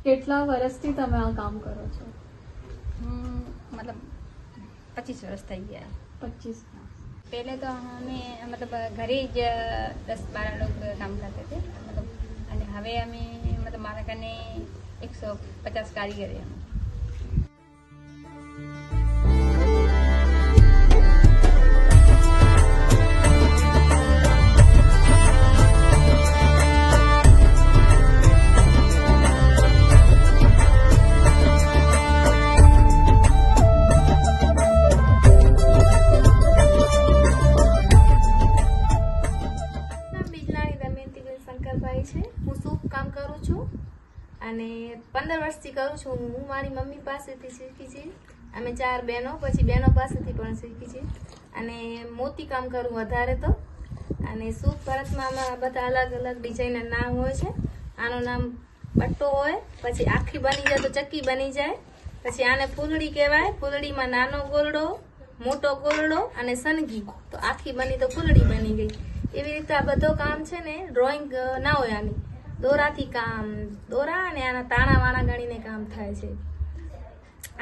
કેટલા વર્ષથી તમે આ કામ કરો છો? मतलब 25 વર્ષ થઈ ગયા. 25. पहले तो हमें मतलब घरे ज 10-12 लोग काम करते थे मतलब અને હવે અમે मतलब મારા કને 150 કારીગર છે. હું સૂપ કામ કરું છું અને 15 વર્ષથી કરું છું. હું મારી મમ્મી પાસેથી શીખી છે. અમે 4 બહેનો, પછી બહેનો પાસેથી પણ શીખી છે અને મોતી કામ કરું વધારે તો. અને સૂપ ભરતમાં આમાં બધા અલગ અલગ ડિઝાઇનના નામ હોય છે. આનું નામ બટ્ટો હોય, પછી આખી બની જાય તો ચક્કી બની જાય, પછી આને ફૂલડી કહેવાય. ફૂલડીમાં નાનો ગોરડો, મોટો ગોરડો અને સનગી, તો આખી બની તો ફૂલડી બની ગઈ. એવી રીતે આ બધો કામ છે ને ડ્રોઈંગ ના હોય, આની દોરાથી કામ, દોરા અને આના તાણા વાણા ગણીને કામ થાય છે.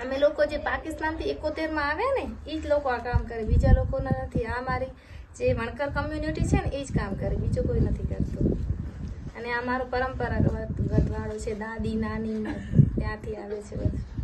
અમે લોકો જે પાકિસ્તાનથી 71માં આવે ને એ જ લોકો આ કામ કરે, બીજા લોકોના નથી. આ મારી જે વણકર કમ્યુનિટી છે ને એ જ કામ કરે, બીજું કોઈ નથી કરતું. અને આ મારો પરંપરાગત વાળો છે, દાદી નાની ત્યાંથી આવે છે બધું.